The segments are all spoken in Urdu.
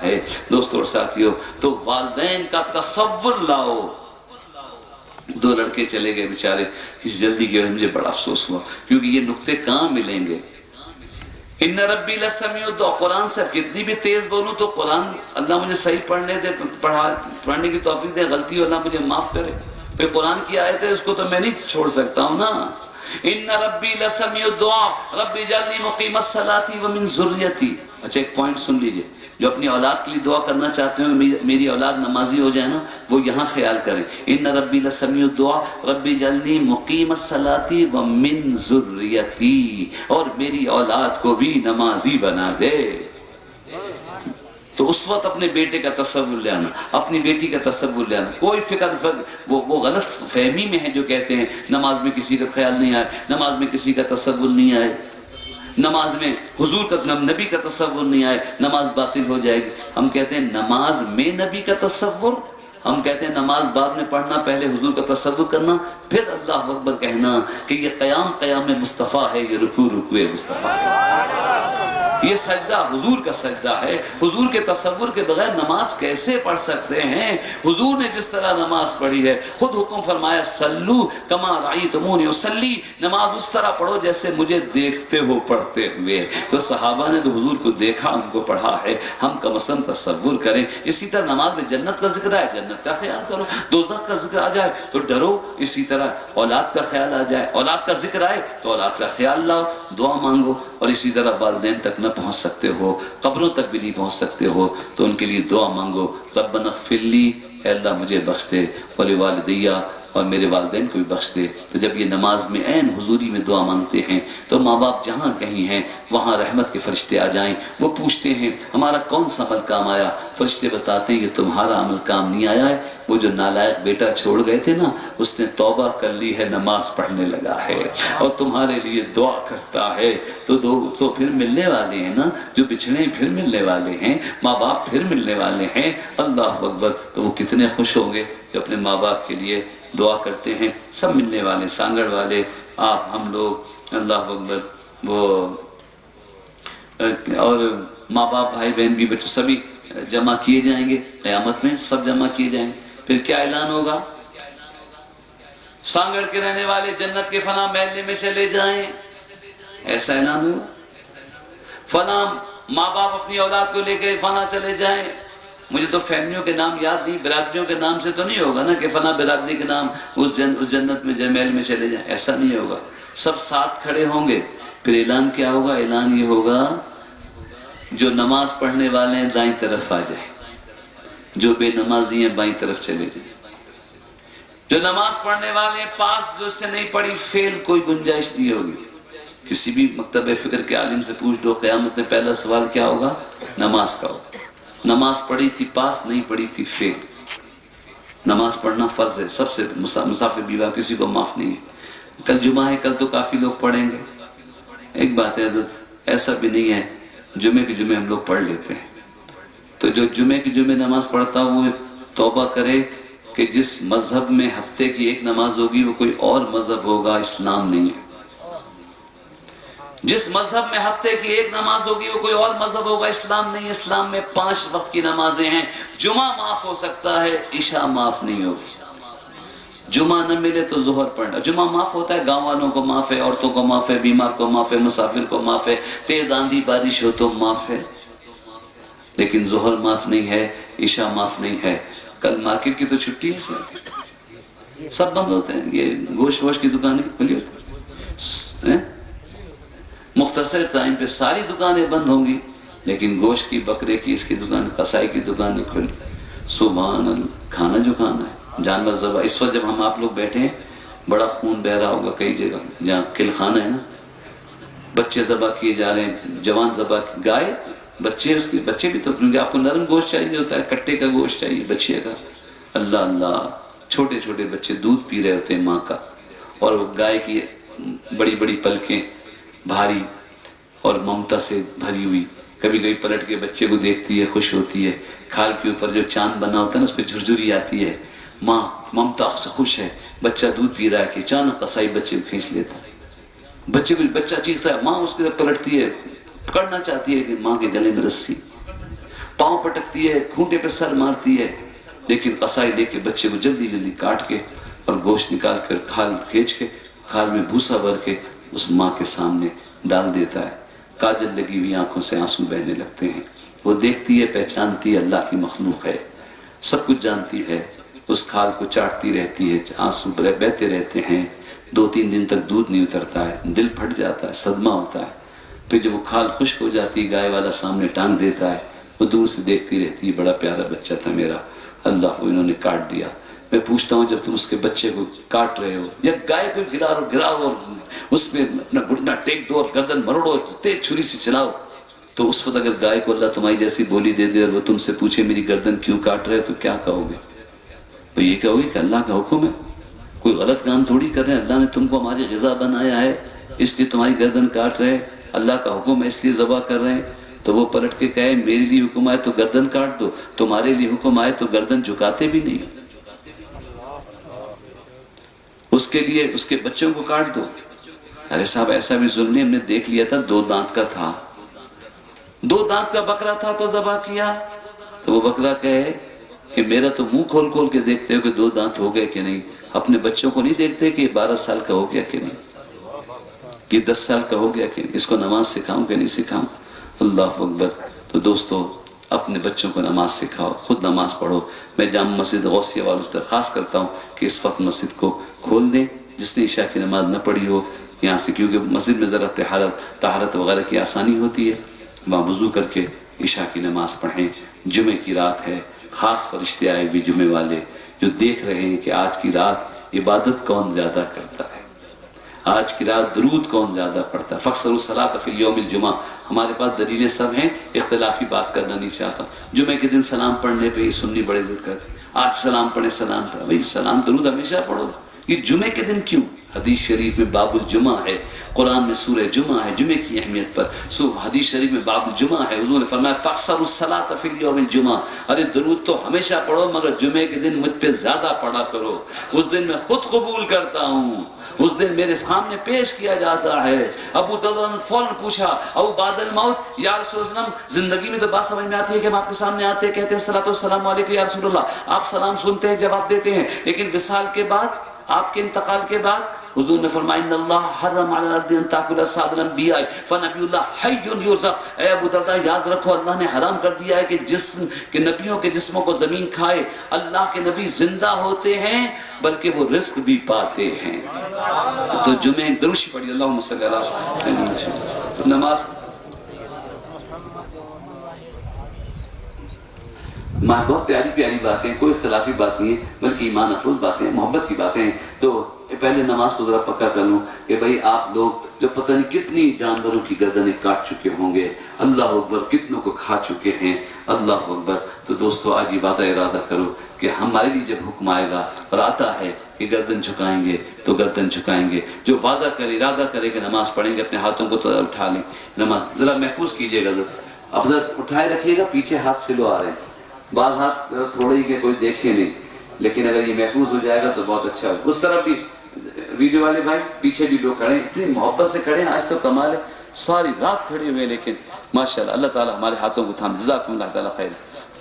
ہے۔ دوستوں اور ساتھیوں، تو والدین کا تصور لاؤ۔ دو لڑکے چلے گئے بیچارے کسی جلدی کی وجہ سے، مجھے بڑا افسوس ہوا کیونکہ یہ نقطے کہاں ملیں گے۔ ان ربی لسمیع الدعاء، قرآن سے کتنی بھی تیز بولوں تو قرآن اللہ مجھے صحیح پڑھنے دے، پڑھنے کی توفیق دے، غلطی ہو اللہ مجھے معاف کرے۔ پھر قرآن کی آیت ہے، اس کو تو میں نہیں چھوڑ سکتا ہوں نا۔ ان ربی لسمیع الدعاء رب اجعلنی مقیم الصلاۃ ومن ذریتی۔ اچھا ایک پوائنٹ سن لیجئے، جو اپنی اولاد کے لیے دعا کرنا چاہتے ہیں میری اولاد نمازی ہو جائے نا، وہ یہاں خیال کریں، ان ربی لسمیع الدعاء رب اجعلنی مقیم الصلاۃ ومن ذریتی، اور میری اولاد کو بھی نمازی بنا دے۔ تو اس وقت اپنے بیٹے کا تصور لے آنا، اپنی بیٹی کا تصور لے آنا، کوئی فکر وہ غلط فہمی میں ہے جو کہتے ہیں نماز میں کسی کا خیال نہیں آئے، نماز میں کسی کا تصور نہیں آئے، نماز میں حضور کا نبی کا تصور نہیں آئے، نماز باطل ہو جائے گی۔ ہم کہتے ہیں نماز میں نبی کا تصور، ہم کہتے ہیں نماز بعد میں پڑھنا، پہلے حضور کا تصور کرنا، پھر اللہ اکبر کہنا کہ یہ قیام مصطفیٰ ہے، یہ رکوع مصطفیٰ ہے، یہ سجدہ حضور کا سجدہ ہے۔ حضور کے تصور کے بغیر نماز کیسے پڑھ سکتے ہیں؟ حضور نے جس طرح نماز پڑھی ہے، خود حکم فرمایا سلو کما رأیتمونی اصلی، نماز اس طرح پڑھو جیسے مجھے دیکھتے ہو پڑھتے ہوئے۔ تو صحابہ نے تو حضور کو دیکھا، ان کو پڑھا ہے، ہم کم از کم تصور کریں۔ اسی طرح نماز میں جنت کا ذکر آئے، جنت کا خیال کرو، دوزخ کا ذکر آ جائے تو ڈرو۔ اسی طرح اولاد کا خیال آ جائے، اولاد کا ذکر آئے تو اولاد کا خیال لاؤ، دعا مانگو۔ اور اسی طرح والدین تک نہ پہنچ سکتے ہو، قبروں تک بھی نہیں پہنچ سکتے ہو تو ان کے لیے دعا مانگو، ربنا اغفر لی، اے اللہ مجھے بخش دے، ولوالدیہ، اور میرے والدین کو بھی بخش دے۔ تو جب یہ نماز میں عین حضوری میں دعا مانگتے ہیں تو ماں باپ جہاں کہیں ہیں وہاں رحمت کے فرشتے آ جائیں، وہ پوچھتے ہیں ہمارا کون سا عمل کام آیا، فرشتے بتاتے ہیں یہ تمہارا عمل کام نہیں آیا ہے، وہ جو نالائق بیٹا چھوڑ گئے تھے نا، اس نے توبہ کر لی ہے، نماز پڑھنے لگا ہے اور تمہارے لیے دعا کرتا ہے۔ تو پھر ملنے والے ہیں نا، جو بچھڑے پھر ملنے والے ہیں، ماں باپ پھر ملنے والے ہیں، اللہ اکبر۔ تو وہ کتنے خوش ہوں گے جو اپنے ماں باپ کے لیے دعا کرتے ہیں۔ سب ملنے والے، سانگڑ والے، آپ، ہم لوگ، اللہ اکبر، وہ اور ماں باپ، بھائی بہن بھی، بچے سبھی جمع کیے جائیں گے قیامت میں، سب جمع کیے جائیں گے۔ پھر کیا اعلان ہوگا؟ سانگڑ کے رہنے والے جنت کے فلاں محلے میں چلے جائیں، ایسا اعلان ہوگا۔ فلاں ماں باپ اپنی اولاد کو لے کے فلاں چلے جائیں۔ مجھے تو فیملیوں کے نام یاد نہیں، برادریوں کے نام سے تو نہیں ہوگا نا کہ فلاں برادری کے نام اس جنت میں محل میں چلے جائیں، ایسا نہیں ہوگا۔ سب ساتھ کھڑے ہوں گے۔ پھر اعلان کیا ہوگا؟ اعلان یہ ہوگا جو نماز پڑھنے والے ہیں دائیں طرف آ جائیں، جو بے نمازی ہیں بائیں طرف چلے جائیں، جو نماز پڑھنے والے ہیں پاس، جو اس سے نہیں پڑھی فیل، کوئی گنجائش نہیں ہوگی۔ کسی بھی مکتب فکر کے عالم سے پوچھ لو، قیامت میں پہلا سوال کیا ہوگا؟ نماز کا ہوگا۔ نماز پڑھی تھی پاس، نہیں پڑھی تھی فیل۔ نماز پڑھنا فرض ہے، سب سے مسافر بیوہ کسی کو معاف نہیں ہے۔ کل جمعہ ہے، کل تو کافی لوگ پڑھیں گے۔ ایک بات ہے حضرت، ایسا بھی نہیں ہے، جمعے کے جمعے ہم لوگ پڑھ لیتے ہیں، تو جو جمعے کی جمعے نماز پڑھتا وہ توبہ کرے کہ جس مذہب میں ہفتے کی ایک نماز ہوگی وہ کوئی اور مذہب ہوگا، اسلام نہیں ہے۔ جس مذہب میں ہفتے کی ایک نماز ہوگی وہ کوئی اور مذہب ہوگا، اسلام نہیں۔ اسلام میں 5 وقت کی نمازیں ہیں، جمعہ معاف ہو سکتا ہے، عشاء معاف نہیں ہوگی۔ جمعہ نہ ملے تو ظہر پڑھنا، جمعہ معاف ہوتا ہے، گاؤں والوں کو معاف ہے، عورتوں کو معاف ہے، بیمار کو معاف ہے، مسافر کو معاف ہے، تیز آندھی بارش ہو تو معاف ہے، لیکن ظہر معاف نہیں ہے، عشاء معاف نہیں ہے۔ کل مارکیٹ کی تو چھٹی ہے، سب بند ہوتے ہیں، یہ گوشت ووشت کی دکانیں کھلی ہوتی ہیں، مختصر ٹائم پہ ساری دکانیں بند ہوں گی، لیکن گوشت کی، بکرے کی، اس کی دکان، قصائی کی دکانیں کھلی۔ سبحان اللہ، کھانا جو کھانا ہے، جانور ذبح۔ اس وقت جب ہم آپ لوگ بیٹھے ہیں بڑا خون بہ رہا ہوگا کئی جگہ جہاں قل خانہ ہے نا، بچے ذبح کیے جا رہے ہیں، جوان ذبح، گائے، بچے، اس کے بچے بھی تو، کیونکہ آپ کو نرم گوشت چاہیے ہوتا ہے، کٹے کا گوشت چاہیے بچے کا۔ اللہ اللہ، چھوٹے چھوٹے بچے دودھ پی رہے ہوتے ہیں ماں کا، اور وہ گائے کی بڑی بڑی پلکیں بھاری اور ممتا سے بھری ہوئی، کبھی کبھی پلٹ کے بچے کو دیکھتی ہے، خوش ہوتی ہے، کھال کے اوپر جو چاند بنا ہوتا ہے نا اس پہ جھرجھری آتی ہے، ماں ممتا سے خوش ہے، بچہ دودھ پی رہا ہے کہ اچانک قصائی بچے کو کھینچ لیتا ہے، بچہ چیختا ہے، ماں اس کی طرف پلٹتی ہے، پکڑنا چاہتی ہے کہ ماں کے گلے میں رسی، پاؤں پٹکتی ہے، کھونٹے پہ سر مارتی ہے، لیکن قصائی لے کے بچے کو جلدی جلدی کاٹ کے اور گوشت نکال کر کھال کھینچ کے کھال میں بھوسا بھر کے اس ماں کے سامنے ڈال دیتا ہے۔ کاجل لگی ہوئی آنکھوں سے آنسو بہنے لگتے ہیں۔ وہ دیکھتی ہے، پہچانتی ہے اللہ کی مخلوق ہے، سب کچھ جانتی ہے، اس کھال کو چاٹتی رہتی ہے، آنسو بہتے رہتے ہیں۔ 2-3 دن تک دودھ نہیں اترتا ہے، دل پھٹ جاتا ہے، صدمہ ہوتا ہے۔ پھر جب وہ کھال خشک ہو جاتی ہے، گائے والا سامنے ٹانگ دیتا ہے، وہ دور سے دیکھتی رہتی ہے، بڑا پیارا بچہ تھا میرا، اللہ کو انہوں نے کاٹ دیا۔ میں پوچھتا ہوں جب تم اس کے بچے کو کاٹ رہے ہو یا گائے کو گراؤ اس پہ اپنا گھٹنا ٹیک دو اور گردن مروڑو، تیز چھری سے چلاؤ، تو اس وقت اگر گائے کو اللہ تمہاری جیسی بولی دے دے اور وہ تم سے پوچھے میری گردن کیوں کاٹ رہے تو کیا کہو گے؟ تو یہ کہو گے کہ اللہ کا حکم ہے، کوئی غلط کام تھوڑی کر رہے ہیں، اللہ نے تم کو ہماری غذا بنایا ہے اس لیے تمہاری گردن کاٹ رہے ہیں، اللہ کا حکم ہے اس لیے ذبح کر رہے ہیں۔ تو وہ پلٹ کے کہے میرے لیے حکم آئے تو گردن کاٹ دو، تمہارے لیے حکم آئے تو گردن جھکاتے بھی نہیں، اس کے لیے اس کے بچوں کو کاٹ دو۔ ارے صاحب ایسا بھی ظلم نہیں، ہم نے دیکھ لیا تھا 2 دانت کا تھا، 2 دانت کا بکرا تھا تو ذبح کیا، تو وہ بکرا کہے کہ میرا تو منہ کھول کھول کے دیکھتے ہو کہ 2 دانت ہو گئے کہ نہیں، اپنے بچوں کو نہیں دیکھتے کہ 12 سال کا ہو گیا کہ نہیں، کہ 10 سال کا ہو گیا کہ نہیں، اس کو نماز سکھاؤں کہ نہیں سکھاؤں؟ اللہ اکبر۔ تو دوستو اپنے بچوں کو نماز سکھاؤ، خود نماز پڑھو۔ میں جامع مسجد غوثیہ والوں سے درخواست کرتا ہوں کہ اس وقت مسجد کو کھول دیں، جس نے عشاء کی نماز نہ پڑھی ہو یہاں سے، کیونکہ مسجد میں ذرا طہارت وغیرہ کی آسانی ہوتی ہے، وہاں وضو کر کے عشاء کی نماز پڑھیں۔ جمعے کی رات ہے، خاص فرشتے آئے بھی جمعے والے جو دیکھ رہے ہیں کہ آج کی رات عبادت کون زیادہ کرتا ہے، آج کی رات درود کون زیادہ پڑھتا ہے۔ فَاكْثِرُوا الصَّلَاةَ فِي الْيَوْمِ الْجُمْعَةِ، ہمارے پاس دلیلیں سب ہیں، اختلافی بات کرنا نہیں چاہتا۔ جمعے کے دن سلام پڑھنے پہ یہ سنی بڑے ضد کرتے ہیں، آج سلام پڑھے سلام پڑھے، بھئی سلام درود ہمیشہ پڑھو، یہ جمعے کے دن کیوں؟ حدیث شریف میں باب الجمعہ ہے، قرآن میں سورہ جمعہ ہے، جمعے کی اہمیت پر حدیث شریف میں باب الجمعہ ہے، حضور نے فرمایا فَاكْثِرُوا الصَّلَاةَ فِي الْيَوْمِ الْجُمْعَةِ، ارے درود تو ہمیشہ پڑھو مگر جمعے کے دن مجھ پہ زیادہ پڑھا کرو، اس دن میں خود قبول کرتا ہوں، اس دن میرے سامنے پیش کیا جاتا ہے۔ ابو درداء نے فوراً پوچھا او بعد الموت یا رسول اللہ صلی اللہ علیہ وسلم، زندگی میں تو بات سمجھ میں آتی ہے کہ ہم آپ کے سامنے آتے ہیں، کہتے ہیں الصلاۃ والسلام علیکم یا رسول اللہ، آپ سلام سنتے ہیں جواب دیتے ہیں، لیکن وصال کے بعد، آپ کے انتقال کے بعد حضور نے فرمایا ان اللہ حرم علی الارض ان تاکل اجساد الانبیاء فنبی اللہ حی یرزق، اے ابو درداء یاد رکھو اللہ نے حرام کر دیا ہے کہ جسم کے نبیوں کے جسموں کو زمین کھائے، اللہ کے نبی زندہ ہوتے ہیں بلکہ وہ رزق بھی پاتے ہیں۔ تو جمعہ دروشی پڑھی اللہم صلی اللہ علیہ وسلم، نماز بہت پیاری پیاری باتیں، کوئی اختلافی بات نہیں ہے بلکہ ایمان افروز باتیں، محبت کی باتیں ہیں۔ تو پہلے نماز کو ذرا پکا کر لوں کہ بھئی آپ لوگ جو پتہ نہیں کتنی جانوروں کی گردنیں کاٹ چکے ہوں گے، اللہ اکبر، کتنوں کو کھا چکے ہیں، اللہ اکبر۔ تو دوستو آج یہ بات ارادہ کرو کہ ہمارے لیے جب حکم آئے گا اور آتا ہے کہ گردن جھکائیں گے تو گردن جھکائیں گے، جو وعدہ کرے ارادہ کرے کہ نماز پڑھیں گے اپنے ہاتھوں کو تو اٹھا لیں، نماز ذرا محفوظ کیجئے گا، اب ذرا اٹھائے رکھیے گا، پیچھے ہاتھ سلو آ رہے ہیں، بعض ہاتھ تھوڑے ہی کہ کوئی دیکھے نہیں، لیکن اگر یہ محفوظ ہو جائے گا تو بہت اچھا ہو۔ اس طرف بھی ویڈیو والے بھائی پیچھے بھی لوگ کھڑے ہیں، اتنی محبت سے کھڑے ہیں، آج تو کمال ہے، ساری رات کھڑے ہوئے، لیکن ماشاءاللہ اللہ تعالیٰ ہمارے ہاتھوں کو تھام، جزاکم اللہ تعالیٰ خیر،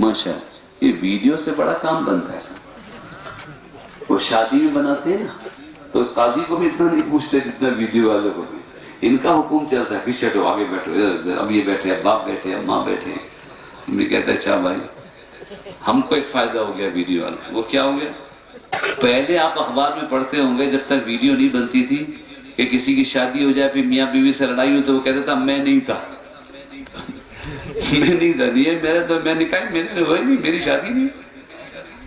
ماشاءاللہ۔ یہ ویڈیو سے بڑا کام بنتا ہے سر، وہ شادی میں بناتے ہیں نا تو قاضی کو بھی اتنا نہیں پوچھتے جتنا ویڈیو والے کو بھی، ان کا حکم چلتا ہے پیچھے ہٹو آگے بیٹھو، اب یہ بیٹھے، اب باپ بیٹھے، اب ماں بیٹھے، میں کہتا ہے اچھا بھائی ہم کو ایک فائدہ ہو گیا ویڈیو والا، وہ کیا ہو گیا؟ پہلے آپ اخبار میں پڑھتے ہوں گے جب تک ویڈیو نہیں بنتی تھی کہ کسی کی شادی ہو جائے پھر میاں بیوی سے لڑائی ہو تو وہ کہتا تھا میں نہیں تھا میں نہیں تھا، نہیں میرے تو میں نکاح میں نے ہوئی نہیں، میری شادی نہیں۔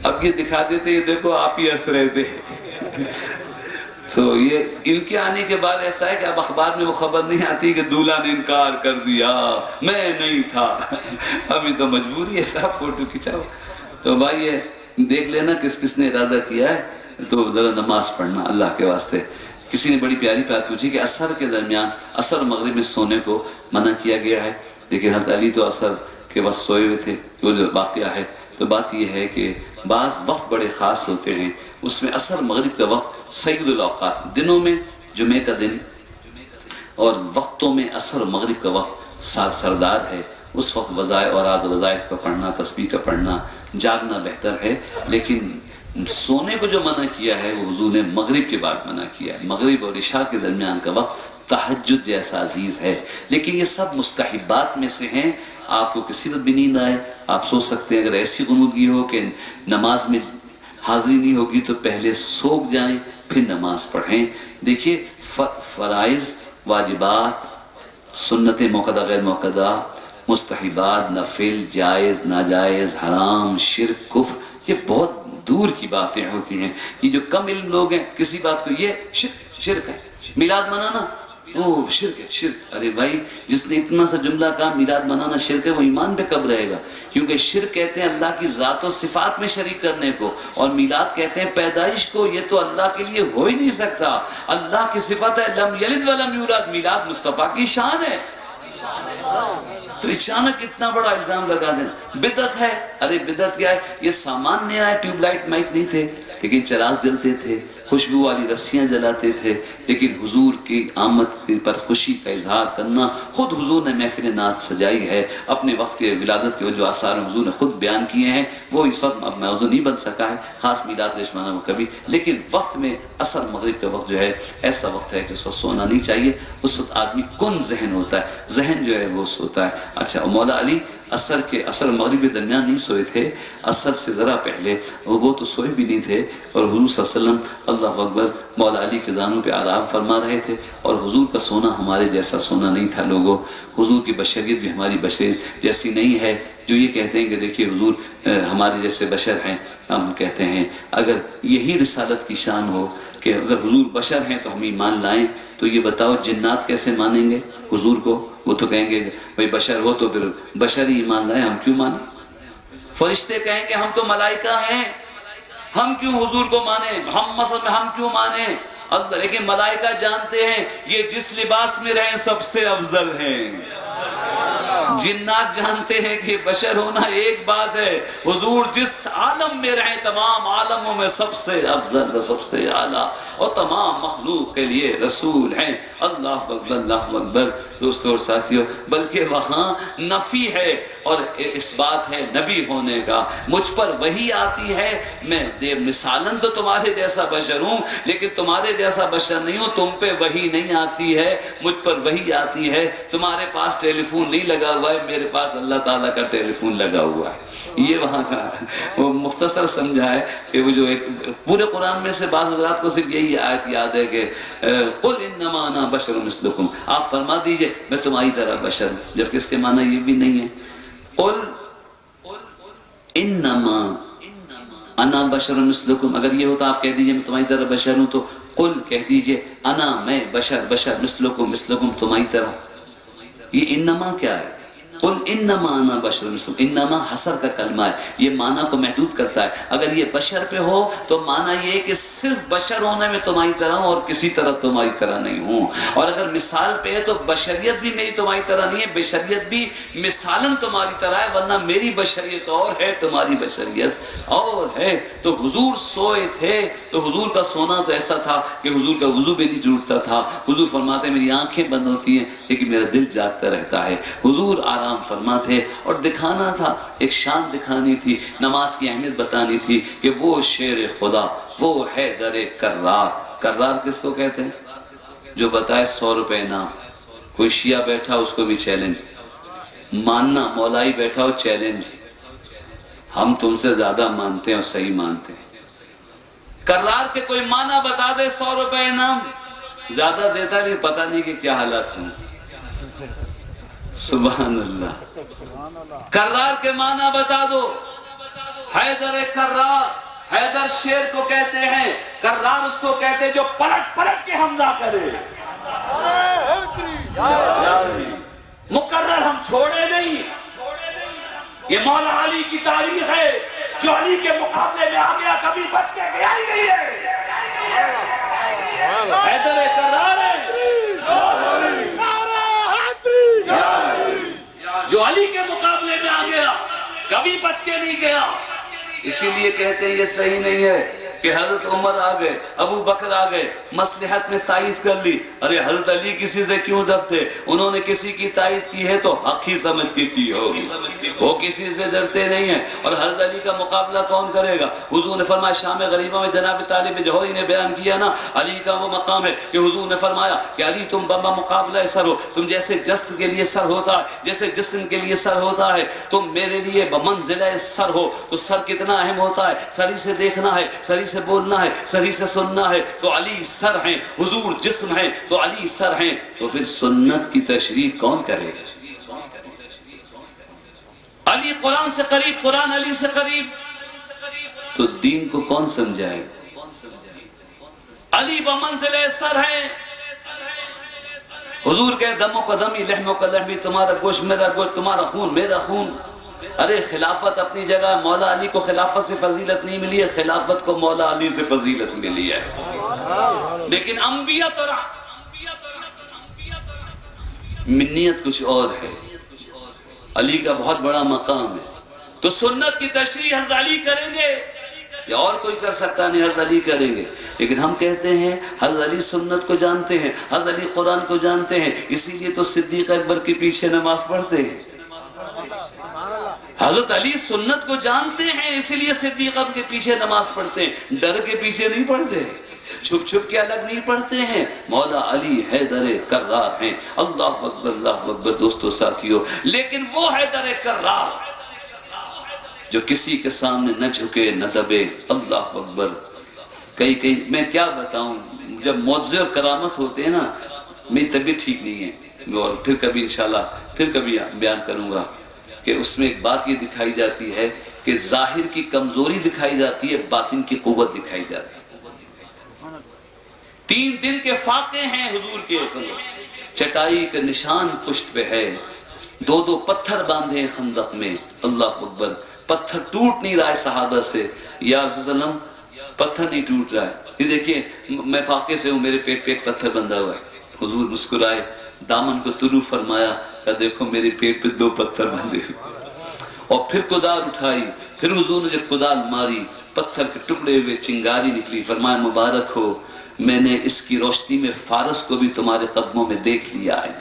اب یہ دکھا دیتے یہ دیکھو آپ ہی ہنس رہے تھے۔ تو یہ ان کے آنے کے بعد ایسا ہے کہ اب اخبار میں وہ خبر نہیں آتی کہ دولہا نے انکار کر دیا میں نہیں تھا، ابھی تو مجبوری ہے آپ فوٹو کھینچاؤ۔ تو بھائی یہ دیکھ لینا کس کس نے ارادہ کیا ہے، تو ذرا نماز پڑھنا اللہ کے واسطے۔ کسی نے بڑی پیاری بات پوچھی کہ عصر کے درمیان، عصر مغرب میں سونے کو منع کیا گیا ہے، لیکن حضرت علی تو عصر کے وقت سوئے ہوئے تھے، وہ جو واقعہ ہے۔ تو بات یہ ہے کہ بعض وقت بڑے خاص ہوتے ہیں، اس میں عصر مغرب کا وقت سید الاوقات، دنوں میں جمعے کا دن اور وقتوں میں عصر و مغرب کا وقت سردار ہے، اس وقت اوراد وظائف کا پڑھنا، تسبیح کا پڑھنا، جاگنا بہتر ہے. لیکن سونے کو جو منع کیا ہے وہ حضور نے مغرب کے بعد منع کیا ہے. مغرب اور عشاء کے درمیان کا وقت تہجد جیسا عزیز ہے. لیکن یہ سب مستحبات میں سے ہیں. آپ کو کسی وقت بھی نیند آئے آپ سو سکتے ہیں. اگر ایسی غنودگی ہو کہ نماز میں حاضری نہیں ہوگی تو پہلے سو جائیں پھر نماز پڑھیں. دیکھیے فرائض، واجبات، سنت موقدہ غیر موقدہ، مستحبات، نفل، جائز ناجائز، حرام، شرک، کفر، یہ بہت دور کی باتیں ہوتی ہیں. یہ جو کم علم لوگ ہیں کسی بات کو یہ شرک ہے. میلاد منانا شرک ہے، شرک. ارے بھائی جس نے اتنا سا جملہ کہا میلاد منانا شرک ہے، وہ ایمان پہ کب رہے گا؟ کیونکہ شرک کہتے ہیں اللہ کی ذات و صفات میں شریک کرنے کو، اور میلاد کہتے ہیں پیدائش کو. یہ تو اللہ کے لیے ہو ہی نہیں سکتا. اللہ کی صفت ہے لم یلد ولم یولد. میلاد مصطفیٰ کی شان ہے. تو اچانک اتنا بڑا الزام لگا دینا بدعت ہے. ارے بدعت کیا ہے؟ یہ سامان نیا ہے. ٹیوب لائٹ مائک نہیں تھے لیکن چراغ جلتے تھے، خوشبو والی رسیاں جلاتے تھے. لیکن حضور کی آمد پر خوشی کا اظہار کرنا، خود حضور نے محفل نعت سجائی ہے. اپنے وقت کے ولادت کے جو آثار حضور نے خود بیان کیے ہیں وہ اس وقت اب موضوع نہیں بن سکا ہے، خاص میلاد رشمانہ میں کبھی. لیکن وقت میں اثر مغرب کا وقت جو ہے ایسا وقت ہے کہ اس وقت سونا نہیں چاہیے. اس وقت آدمی کن ذہن ہوتا ہے، ذہن جو ہے وہ سوتا ہے. اچھا مولا علی اثر مغرب کے درمیان نہیں سوئے تھے، اثر سے ذرا پہلے وہ تو سوئے بھی نہیں تھے. اور حضور صلی اللہ علیہ وسلم اللہ اکبر مولا علی کے زانوں پہ آرام فرما رہے تھے. اور حضور کا سونا ہمارے جیسا سونا نہیں تھا. لوگوں حضور کی بشریت بھی ہماری بشریت جیسی نہیں ہے. جو یہ کہتے ہیں کہ دیکھیے حضور ہمارے جیسے بشر ہیں، ہم کہتے ہیں اگر یہی رسالت کی شان ہو کہ اگر حضور بشر ہیں تو ہم ایمان لائیں، تو یہ بتاؤ جنات کیسے مانیں گے حضور کو؟ وہ تو کہیں گے بھئی بشر ہو تو پھر بشر ہی ایمان لائیں، ہم کیوں مانیں؟ فرشتے کہیں کہ ہم تو ملائکہ ہیں، ہم کیوں حضور کو مانیں؟ ہم مثلا ہم کیوں مانیں؟ اللہ. لیکن ملائکہ جانتے ہیں یہ جس لباس میں رہیں سب سے افضل ہیں. جنات جانتے ہیں کہ بشر ہونا ایک بات ہے، حضور جس عالم میں رہیں تمام عالموں میں سب سے افضل، سب سے اعلیٰ، اور تمام مخلوق کے لیے رسول ہیں. اللہ اکبر، اللہ اکبر. دوستو اور ساتھیو، بلکہ وہاں نفی ہے اور اس بات ہے نبی ہونے کا. مجھ پر وحی آتی ہے، میں مثالاً تو تمہارے جیسا بشر ہوں لیکن تمہارے جیسا بشر نہیں ہوں. تم پہ وحی نہیں آتی ہے، مجھ پر وحی آتی ہے. تمہارے پاس ٹیلی فون نہیں لگا ہوا ہے، میرے پاس اللہ تعالیٰ کا ٹیلی فون لگا ہوا ہے. یہ وہاں کا وہ مختصر سمجھا ہے کہ وہ جو ایک پورے قرآن میں سے بعض حضرات کو صرف یہی آیت یاد ہے کہ قل انما انا بشر مثلکم، آپ فرما دیجئے میں تمہاری طرح بشر ہوں، جبکہ اس کے معنی یہ بھی نہیں ہے. قل انما انا بشر مثلکم، اگر یہ ہوتا آپ کہہ دیجئے میں تمہاری طرح بشر ہوں، تو قل کہہ دیجئے انا میں بشر مثلکم مثلکم تمہاری طرح. یہ انما کیا ہے؟ قل انما انا بشر مثلکم. انما حصر کا کلمہ ہے، یہ معنی کو محدود کرتا ہے. اگر یہ بشر پہ ہو تو معنی یہ ہے کہ صرف بشر ہونے میں تمہاری طرح ہوں اور کسی طرح تمہاری طرح نہیں ہوں. اور اگر مثال پہ ہے تو بشریت بھی میری تمہاری طرح نہیں ہے، بشریت بھی مثالاً تمہاری طرح ہے، ورنہ میری بشریت اور ہے، تمہاری بشریت اور ہے. تو حضور سوئے تھے تو حضور کا سونا تو ایسا تھا کہ حضور کا وضو بھی نہیں ٹوٹتا تھا. حضور فرماتے ہیں میری آنکھیں بند ہوتی ہیں لیکن میرا دل جاگتا رہتا ہے. حضور آرام فرما تھے اور دکھانا تھا، ایک شان دکھانی تھی، نماز کی اہمیت بتانی تھی کہ وہ شیر خدا، وہ ہے در کرار. کرار کس کو کہتے ہیں؟ جو بتائے 100 روپے انعام. کوئی شیعہ بیٹھا اس کو بھی چیلنج، ماننا مولائی بیٹھا ہو چیلنج، ہم تم سے زیادہ مانتے ہیں اور صحیح مانتے ہیں. کرار کے کوئی معنی بتا دے 100 روپے انعام. زیادہ دیتا نہیں، پتہ نہیں کہ کیا حالات ہوں. سبحان اللہ. کرار کے معنی بتا دو. حیدر کرار، حیدر شیر کو کہتے ہیں، کرار اس کو کہتے ہیں جو پلٹ پلٹ کے حملہ کرے. مقرر ہم چھوڑے نہیں. یہ مولا علی کی تاریخ ہے، جو علی کے مقابلے میں آ گیا کبھی بچ کے گیا ہی نہیں ہے. حیدر کرار ہے جو علی کے مقابلے میں آ گیا کبھی بچ کے نہیں گیا. اسی لیے کہتے ہیں یہ صحیح نہیں ہے کہ حضرت عمر آ گئے، ابو بکر آ گئے، مصلحت میں تائید کر لی. ارے حضرت علی کسی سے کیوں ڈرتے؟ انہوں نے کسی کی تائید کی ہے تو حق ہی سمجھ کے کی ہوگی، وہ کسی سے ڈرتے نہیں ہیں. اور حضرت علی کا مقابلہ کون کرے گا؟ حضور نے فرمایا شام غریبہ میں جناب طالب جوہری نے بیان کیا نا، علی کا وہ مقام ہے کہ حضور نے فرمایا کہ علی تم بابا مقابلہ سر ہو، تم جیسے جسد کے لیے سر ہوتا ہے، جیسے جسم کے لیے سر ہوتا ہے، تم میرے لیے بمنزلہ سر ہو. تو سر کتنا اہم ہوتا ہے، سری سے دیکھنا ہے، سری سے بولنا ہے، سری سے سننا ہے. تو علی سر ہیں، حضور جسم ہیں، تو علی سر ہیں. تو پھر سنت کی تشریح کون کرے؟ علی قرآن سے قریب، قرآن علی سے قریب، تو دین کو کون سمجھائے؟ علی بمنزلہ سر ہیں. حضور کے دموں کا دمی، لحموں کا لحمی، تمہارا گوشت میرا گوشت، تمہارا خون میرا خون. ارے خلافت اپنی جگہ، مولا علی کو خلافت سے فضیلت نہیں ملی ہے، خلافت کو مولا علی سے فضیلت ملی ہے. لیکن انبیاء تو منیت کچھ اور ہے. علی کا بہت بڑا مقام ہے. تو سنت کی تشریح حضرت علی کریں گے یا اور کوئی کر سکتا نہیں؟ حضرت علی کریں گے. لیکن ہم کہتے ہیں حضرت علی سنت کو جانتے ہیں، حضرت علی قرآن کو جانتے ہیں، اسی لیے تو صدیق اکبر کے پیچھے نماز پڑھتے ہیں. حضرت علی سنت کو جانتے ہیں، اسی لیے صدیق اکبر کے پیچھے نماز پڑھتے ہیں، ڈر کے پیچھے نہیں پڑھتے، چھپ چھپ کے الگ نہیں پڑھتے ہیں. مولا علی حیدر کرار ہیں. اللہ اکبر، اللہ اکبر دوستو ساتھیو. لیکن وہ حیدر کرار جو کسی کے سامنے نہ جھکے نہ دبے. اللہ اکبر. کئی میں کیا بتاؤں، جب معجزے اور کرامت ہوتے ہیں نا، میری طبیعت ٹھیک نہیں ہے اور پھر کبھی انشاءاللہ پھر کبھی بیان کروں گا کہ اس میں ایک بات یہ دکھائی جاتی ہے کہ ظاہر کی کمزوری دکھائی جاتی ہے، باطن کی قوت دکھائی جاتی ہے. 3 دن کے فاقے ہیں حضور کے، چٹائی کے نشان پشت پہ ہے، 2 پتھر باندھے خندق میں. اللہ اکبر. پتھر ٹوٹ نہیں رہا ہے صحابہ سے. یا رسول اللہ وسلم پتھر نہیں ٹوٹ رہا ہے. یہ دیکھیں میں فاقے سے ہوں، میرے پیٹ پہ ایک پتھر بندھا ہوا ہے. حضور مسکرائے، دامن کو طلوع فرمایا کہ دیکھو میرے پیٹ پہ 2 پتھر بندھے ہوئے. اور پھر کدال اٹھائی، پھر حضور نے جب کدال ماری، پتھر کے ٹکڑے ہوئے چنگاری نکلی. فرمایا مبارک ہو، میں نے اس کی روشنی میں فارس کو بھی تمہارے قدموں میں دیکھ لیا ہے.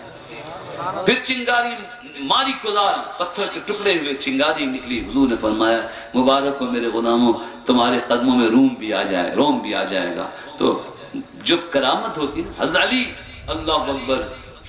پھر چنگاری ماری، کدال، پتھر کے ٹکڑے ہوئے چنگاری نکلی. حضور نے فرمایا مبارک ہو میرے غلاموں، تمہارے قدموں میں روم بھی آ جائے گا. تو جب کرامت ہوتی ہے، حضرت علی اللہ اکبر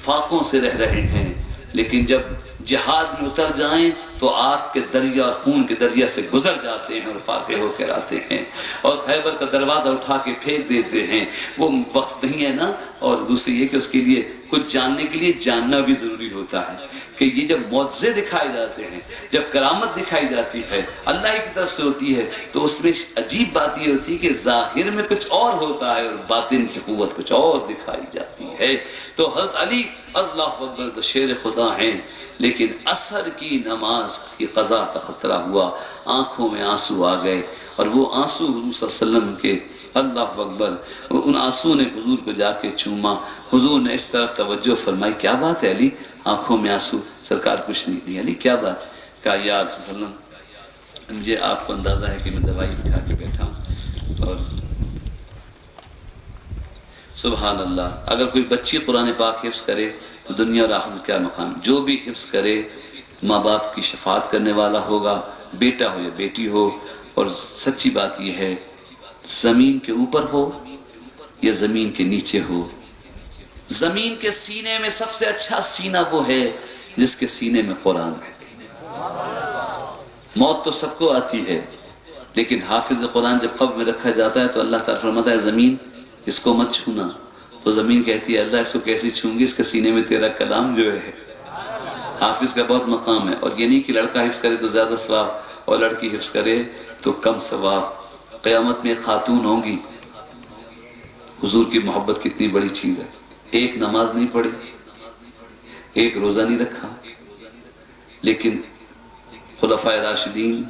فاقوں سے رہ رہے ہیں، لیکن جب جہاد میں اتر جائیں تو آگ کے دریا اور خون کے دریا سے گزر جاتے ہیں اور فاتح ہو کر آتے ہیں اور خیبر کا دروازہ اٹھا کے پھینک دیتے ہیں. وہ وقت نہیں ہے نا. اور دوسری یہ کہ اس کے لیے کچھ جاننے کے لیے جاننا بھی ضروری ہوتا ہے کہ یہ جب معجزے دکھائے جاتے ہیں، جب کرامت دکھائی جاتی ہے اللہ کی طرف سے ہوتی ہے، تو اس میں عجیب بات یہ ہوتی ہے کہ ظاہر میں کچھ اور ہوتا ہے اور باطن کی قوت کچھ اور دکھائی جاتی ہے. تو حضرت علی اللہ اکبر تو شیر خدا ہیں. لیکن عصر کی نماز کی قضا کا خطرہ ہوا، آنکھوں میں آنسو آ گئے، اور وہ آنسو حضور صلی اللہ علیہ وسلم کے، اللہ اکبر، ان آنسو نے حضور کو جا کے چوما. حضور نے اس طرف توجہ فرمائی، کیا بات ہے علی، آنکھوں میں آنسو؟ سرکار کچھ نہیں. علی کیا بات؟ کہا یا رسول اللہ، مجھے آپ کو اندازہ ہے کہ میں دوائی بٹھا کے بیٹھا ہوں، اور سبحان اللہ اگر کوئی بچی قرآن پاک حفظ کرے تو دنیا اور آخرت کیا مقام. جو بھی حفظ کرے ماں باپ کی شفاعت کرنے والا ہوگا، بیٹا ہو یا بیٹی ہو. اور سچی بات یہ ہے، زمین کے اوپر ہو یا زمین کے نیچے ہو، زمین کے سینے میں سب سے اچھا سینہ وہ ہے جس کے سینے میں قرآن ہے. موت تو سب کو آتی ہے، لیکن حافظ قرآن جب قبر میں رکھا جاتا ہے تو اللہ تعالیٰ فرماتا ہے زمین اس کو مت چھونا. تو زمین کہتی ہے اللہ اس کو کیسے چھوں گی، اس کے سینے میں تیرا کلام جو ہے. حافظ کا بہت مقام ہے. اور یہ نہیں کہ لڑکا حفظ کرے تو زیادہ ثواب اور لڑکی حفظ کرے تو کم ثواب. قیامت میں ایک خاتون ہوں گی. حضور کی محبت کتنی بڑی چیز ہے. ایک نماز نہیں پڑھی، ایک روزہ نہیں رکھا، لیکن خلفائے راشدین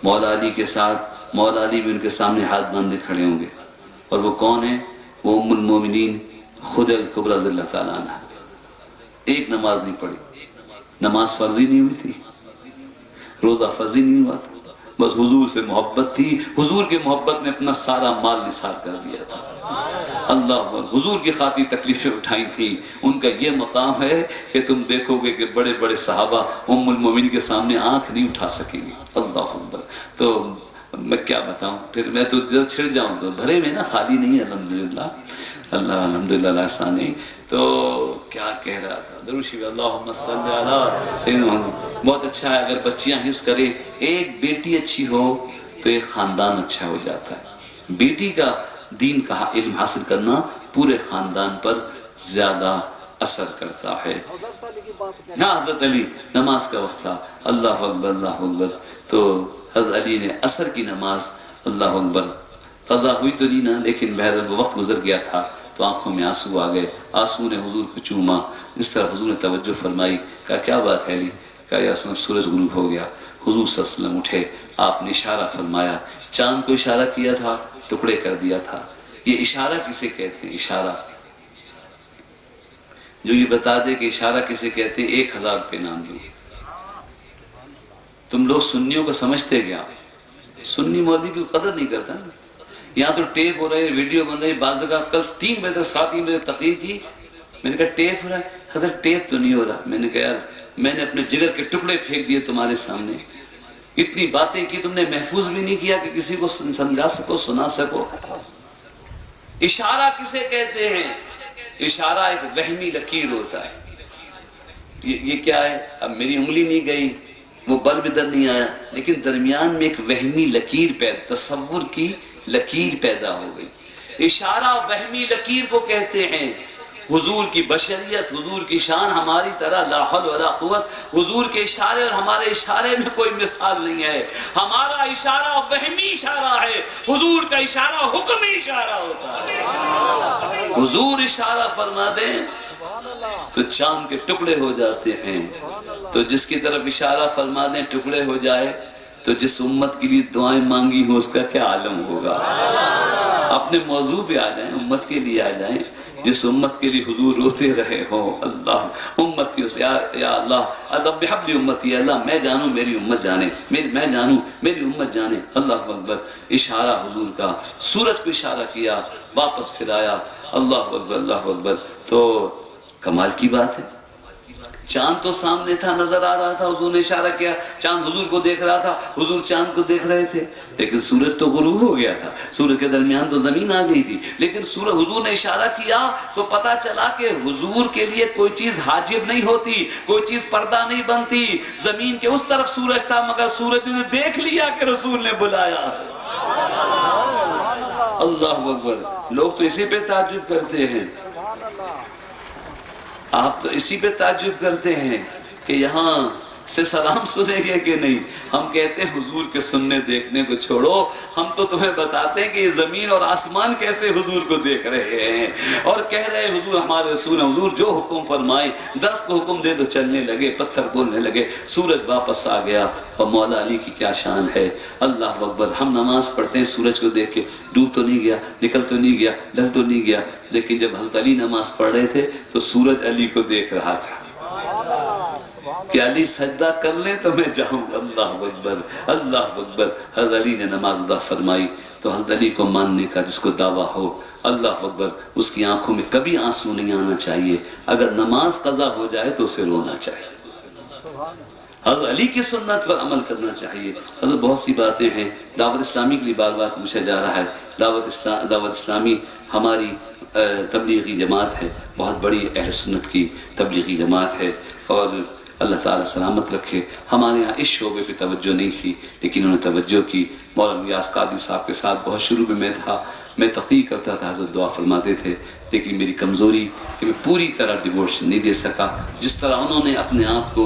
مولا علی کے ساتھ، مولا علی بھی ان کے سامنے ہاتھ باندھے کھڑے ہوں گے. اور وہ کون ہیں؟ وہ ام المومنین خدیجہ کبریٰ رضی اللہ تعالیٰ عنہ. ایک نماز نہیں پڑھی. نماز فرضی نہیں ہوئی تھی، روزہ فرضی نہیں ہوا تھا، بس حضور سے محبت تھی، حضور کی محبت نے اپنا سارا مال نثار کر دیا تھا۔ اللہ حضور کی خاطر تکلیفیں اٹھائی تھیں۔ ان کا یہ مقام ہے کہ تم دیکھو گے کہ بڑے بڑے صحابہ ام المومنین کے سامنے آنکھ نہیں اٹھا سکیں گے۔ اللہ اکبر۔ تو میں کیا بتاؤں، پھر میں تو دل چھڑ جاؤں، تو بھرے میں نا، خالی نہیں ہے الحمدللہ، اللہ الحمدللہ ایسا نہیں۔ تو کیا کہہ رہا تھا، درود شریف اللہم صلی علی سیدنا محمد۔ بہت اچھا ہے اگر بچیاں حفظ کریں، ایک بیٹی اچھی ہو تو ایک خاندان اچھا ہو جاتا ہے۔ بیٹی کا دین کا علم حاصل کرنا پورے خاندان پر زیادہ اثر کرتا ہے۔ ہاں حضرت علی، نماز کا وقت تھا، اللہ اکبر اللہ اکبر، تو حضرت علی نے عصر کی نماز، اللہ اکبر، قضا ہوئی تو نہیں نا، لیکن بہرحال وہ وقت گزر گیا تھا تو آنکھوں میں آنسو آ گئے، آنسو نے حضور کو چوما، اس طرح حضور نے توجہ فرمائی، کہا کیا بات ہے علی؟ کہا یا رسول اللہ سورج غروب ہو گیا۔ حضور صلی اللہ علیہ وسلم اٹھے، آپ نے اشارہ فرمایا، چاند کو اشارہ کیا تھا، ٹکڑے کر دیا تھا۔ یہ اشارہ کسے کہتے ہیں؟ اشارہ جو یہ بتا دے کہ اشارہ کسے کہتے ہیں، 1000 روپے نام دوں۔ تم لوگ سنیوں کو سمجھتے کیا؟ سنی مولوی کی قدر نہیں کرتا نا۔ یہاں تو ٹیپ ہو رہے، ویڈیو بن رہی، بعض جگہ کل 3 بجے تک 7 بجے تقریر کی، میں نے کہا ٹیپ ہو رہا ہے، حضرت ٹیپ تو نہیں ہو رہا۔ میں نے کہا یار میں نے اپنے جگر کے ٹکڑے پھینک دیے تمہارے سامنے، اتنی باتیں کی، تم نے محفوظ بھی نہیں کیا کہ کسی کو سمجھا سکو، سنا سکو۔ اشارہ کسے کہتے ہیں؟ اشارہ ایک وہمی لکیر ہوتا ہے۔ یہ کیا ہے؟ اب میری انگلی نہیں گئی، وہ بلب ادھر نہیں آیا، لیکن درمیان میں ایک وہمی لکیر تصور کی لکیر پیدا ہو گئی۔ اشارہ وہمی لکیر کو کہتے ہیں۔ حضور کی بشریت، حضور کی شان ہماری طرح لا حول ولا قوت، حضور کے اشارے اور ہمارے اشارے میں کوئی مثال نہیں ہے۔ ہمارا اشارہ وہمی اشارہ ہے، حضور کا اشارہ حکمی اشارہ ہوتا ہے۔ حضور اشارہ فرما دیں تو چاند کے ٹکڑے ہو جاتے ہیں، تو جس کی طرف اشارہ فرما دیں ٹکڑے ہو جائے، تو جس امت کے لیے دعائیں مانگی ہوں اس کا کیا عالم ہوگا۔ اپنے موضوع پہ آ جائیں، امت کے لیے آ جائیں، جس امت کے لیے حضور روتے رہے ہوں، اللہ امت کی یا اللہ رب حب لی امتی، اللہ میں جانوں میری امت جانے، میں جانوں میری امت جانے۔ اللہ اکبر۔ اشارہ حضور کا، سورج کو اشارہ کیا، واپس پھرایا، اللہ اکبر اللہ اکبر۔ تو کمال کی بات ہے، چاند تو سامنے تھا، نظر آ رہا تھا، حضور نے اشارہ کیا، چاند حضور کو دیکھ رہا تھا، حضور چاند کو دیکھ رہے تھے، لیکن سورج تو غروب ہو گیا تھا، سورج کے درمیان تو زمین آ گئی تھی، لیکن سورج حضور نے اشارہ کیا تو پتا چلا کہ حضور کے لیے کوئی چیز حاجب نہیں ہوتی، کوئی چیز پردہ نہیں بنتی۔ زمین کے اس طرف سورج تھا، مگر سورج نے دیکھ لیا کہ رسول نے بلایا۔ اللہ اکبر۔ لوگ تو اسی پہ تعجب کرتے ہیں، آپ تو اسی پہ تعجب کرتے ہیں کہ یہاں سے سلام سنیں گے کہ نہیں۔ ہم کہتے ہیں حضور کے سننے دیکھنے کو چھوڑو، ہم تو تمہیں بتاتے ہیں کہ یہ زمین اور آسمان کیسے حضور کو دیکھ رہے ہیں، اور کہہ رہے ہیں حضور ہمارے رسول ہیں، حضور جو حکم فرمائے، درخت کو حکم دے تو چلنے لگے، پتھر بولنے لگے، سورج واپس آ گیا۔ اور مولا علی کی کیا شان ہے، اللہ اکبر۔ ہم نماز پڑھتے ہیں سورج کو دیکھ کے، ڈوب تو نہیں گیا، نکل تو نہیں گیا، ڈھل تو نہیں گیا، لیکن جب حضرت علی نماز پڑھ رہے تھے تو سورج علی کو دیکھ رہا تھا کہ علی سجدہ کر لیں تو میں جاؤں۔ اللہ اکبر اللہ اکبر۔ حضرت علی نے نماز ادا فرمائی تو حضرت علی کو ماننے کا جس کو دعویٰ ہو، اللہ اکبر، اس کی آنکھوں میں کبھی آنسو نہیں آنا چاہیے، اگر نماز قضا ہو جائے تو اسے رونا چاہیے، حضرت علی کی سنت پر عمل کرنا چاہیے۔ حضرت بہت سی باتیں ہیں، دعوت اسلامی کے لیے بار بار پوچھا جا رہا ہے۔ دعوت اسلامی ہماری تبلیغی جماعت ہے، بہت بڑی اہل سنت کی تبلیغی جماعت ہے، اور اللہ تعالیٰ سلامت رکھے۔ ہمارے یہاں اس شعبے پہ توجہ نہیں تھی، لیکن انہوں نے توجہ کی۔ مولانا ریاض قادری صاحب کے ساتھ بہت شروع میں تھا، میں تحقیق کرتا تھا، حضرت دعا فرماتے تھے، لیکن میری کمزوری کہ میں پوری طرح ڈیووشن نہیں دے سکا۔ جس طرح انہوں نے اپنے آپ کو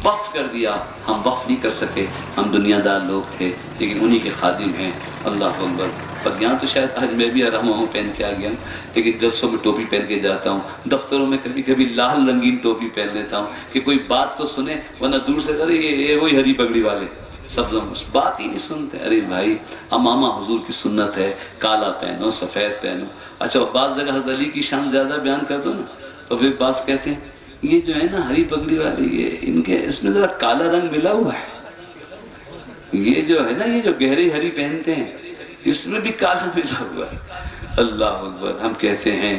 وقف کر دیا، ہم وقف نہیں کر سکے، ہم دنیا دار لوگ تھے، لیکن انہی کے خادم ہیں۔ اللہ اکبر۔ اور یہاں تو شاید آج میں بھی رہا ہوں، پہن کے آ گیا ہوں، لیکن جلسوں میں ٹوپی پہن کے جاتا ہوں، دفتروں میں کبھی کبھی لال رنگین ٹوپی پہن لیتا ہوں کہ کوئی بات تو سنے، ورنہ دور سے کرے یہ وہی ہری پگڑی والے سبز بات ہی نہیں سنتے۔ ارے بھائی، امامہ حضور کی سنت ہے، کالا پہنو سفید پہنو۔ اچھا بعض جگہ حضرت علی کی شان زیادہ بیان کر دو نا تو پھر بعض کہتے ہیں یہ جو ہے نا ہری پگڑی والی، یہ ان کے اس میں ذرا کالا رنگ ملا ہوا ہے۔ یہ جو ہے نا، یہ جو گہری ہری پہنتے ہیں اس میں بھی کالا ملا ہوا ہے. اللہ اکبر. ہم کہتے ہیں،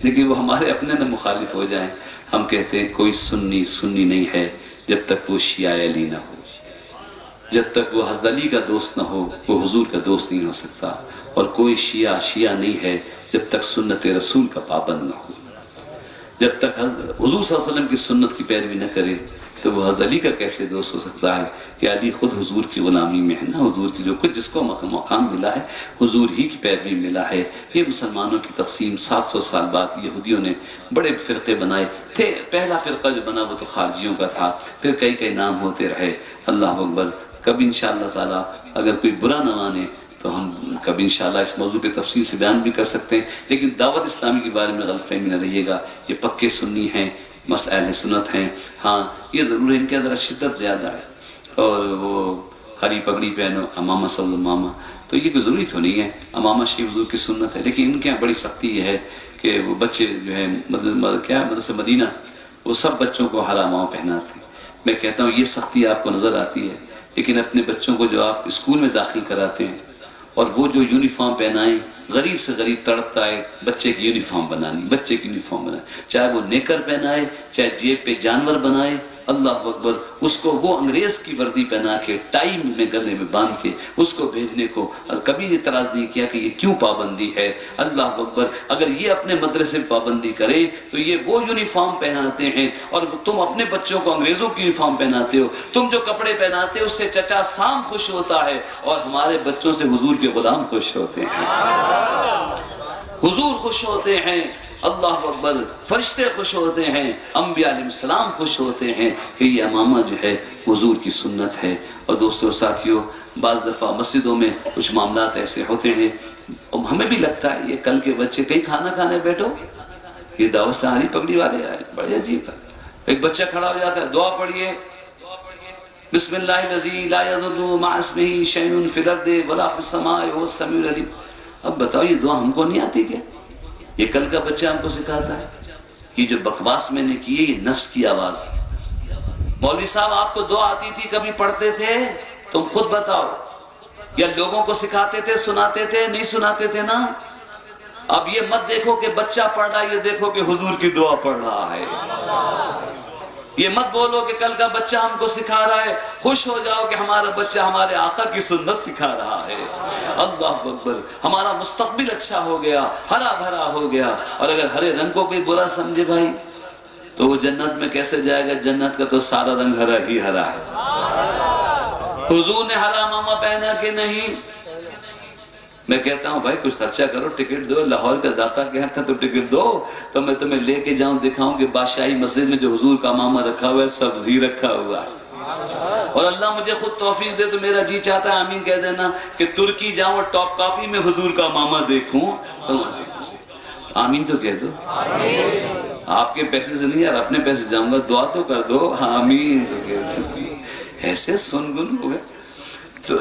لیکن وہ ہمارے اپنے نہ مخالف ہو جائیں، ہم کہتے ہیں کوئی سنی نہیں ہے جب تک وہ شیعہ علی نہ ہو. جب تک وہ حضرت علی کا دوست نہ ہو وہ حضور کا دوست نہیں ہو سکتا. اور کوئی شیعہ نہیں ہے جب تک سنت رسول کا پابند نہ ہو. جب تک حضور صلی اللہ علیہ وسلم کی سنت کی پیروی نہ کرے تو وہ حضرت علی کا کیسے دوست ہو سکتا ہے؟ کہ علی خود حضور کی غلامی میں ہے نا. حضور کی جو کچھ جس کو مقام ملا ہے حضور ہی کی پیروی ملا ہے. یہ مسلمانوں کی تقسیم 700 سال بعد یہودیوں نے بڑے فرقے بنائے تھے. پہلا فرقہ جو بنا وہ تو خارجیوں کا تھا، پھر کئی نام ہوتے رہے. اللہ اکبر. کبھی انشاءاللہ تعالی اگر کوئی برا نہ مانے تو ہم کبھی انشاءاللہ اس موضوع پہ تفصیل سے بیان بھی کر سکتے ہیں. لیکن دعوت اسلامی کے بارے میں غلط فہمی نہ رہیے گا. یہ پکے سنی ہیں، مسئلہ اہل سنت ہیں. ہاں یہ ضرور ہے ان کے اندر شدت زیادہ ہے. اور وہ ہری پگڑی پہنو، امامہ صلی اللہ امامہ، تو یہ کوئی ضروری تو نہیں ہے. امامہ شریف حضور کی سنت ہے، لیکن ان کے یہاں بڑی سختی یہ ہے کہ وہ بچے جو ہے مدرسہ مدینہ وہ سب بچوں کو ہرا امامہ پہناتے ہیں. میں کہتا ہوں یہ سختی آپ کو نظر آتی ہے، لیکن اپنے بچوں کو جو آپ اسکول میں داخل کراتے ہیں اور وہ جو یونیفارم پہنائیں، غریب سے غریب تڑپتا ہے بچے کی یونیفارم بنانی، بچے کی یونیفارم بنائے، چاہے وہ نیکر پہنائے چاہے جیب پہ جانور بنائے. اللہ اکبر. اس کو وہ انگریز کی وردی پہنا کے ٹائی میں گلے میں باندھ کے اس کو بھیجنے کو کبھی اعتراض نہیں کیا کہ یہ کیوں پابندی ہے. اللہ اکبر. اگر یہ اپنے مدرسے میں پابندی کرے تو یہ وہ یونیفارم پہناتے ہیں اور تم اپنے بچوں کو انگریزوں کی یونیفارم پہناتے ہو. تم جو کپڑے پہناتے ہو اس سے چچا سام خوش ہوتا ہے اور ہمارے بچوں سے حضور کے غلام خوش ہوتے ہیں، حضور خوش ہوتے ہیں. اللہ اکبر. فرشتے خوش ہوتے ہیں، انبیاء علیہ السلام خوش ہوتے ہیں کہ یہ امامہ جو ہے حضور کی سنت ہے. اور دوستو اور ساتھیو، بعض دفعہ مسجدوں میں کچھ معاملات ایسے ہوتے ہیں اور ہمیں بھی لگتا ہے یہ کل کے بچے کہیں کھانا کھانے بیٹھو، یہ دعوت سے ہری پگڑی والے آئے، بڑے عجیب ہے. ایک بچہ کھڑا ہو جاتا ہے، دعا پڑھیے بسم اللہ الذی لا یضر مع اسمہ شیء فی الارض ولا فی السماء وهو السمیع العلیم. اب بتاؤ یہ دعا ہم کو نہیں آتی کیا؟ یہ کل کا بچہ ہم کو سکھاتا ہے. یہ جو بکواس میں نے کی ہے یہ نفس کی آواز ہے. مولوی صاحب آپ کو دعا آتی تھی، کبھی پڑھتے تھے؟ تم خود بتاؤ. یا لوگوں کو سکھاتے تھے، سناتے تھے؟ نہیں سناتے تھے نا. اب یہ مت دیکھو کہ بچہ پڑھ رہا ہے، یہ دیکھو کہ حضور کی دعا پڑھ رہا ہے. یہ مت بولو کہ کل کا بچہ ہم کو سکھا رہا ہے، خوش ہو جاؤ کہ ہمارا بچہ ہمارے آقا کی سنت سکھا رہا ہے. اللہ اکبر. ہمارا مستقبل اچھا ہو گیا، ہرا بھرا ہو گیا. اور اگر ہرے رنگ کو کوئی برا سمجھے بھائی تو وہ جنت میں کیسے جائے گا؟ جنت کا تو سارا رنگ ہرا ہی ہرا ہے. حضور نے ہرا امامہ پہنا کہ نہیں؟ میں کہتا ہوں بھائی کچھ خرچہ کرو، ٹکٹ دو. لاہور کا داتا کہتا تھا تو ٹکٹ دو تو میں تمہیں لے کے جاؤں، دکھاؤں کہ بادشاہی مسجد میں جو حضور کا امامہ رکھا ہوا ہے سبزی رکھا ہوا ہے. اور اللہ مجھے خود توفیق دے تو میرا جی چاہتا ہے آمین کہہ دینا کہ ترکی جاؤں اور ٹاپ کاپی میں حضور کا امامہ دیکھوں. آمین تو کہہ دو. آپ کے پیسے سے نہیں یار، اپنے پیسے جاؤں گا، دعا تو کر دو. آمین تو کہہ دو. ایسے سن گن ہو گئے تو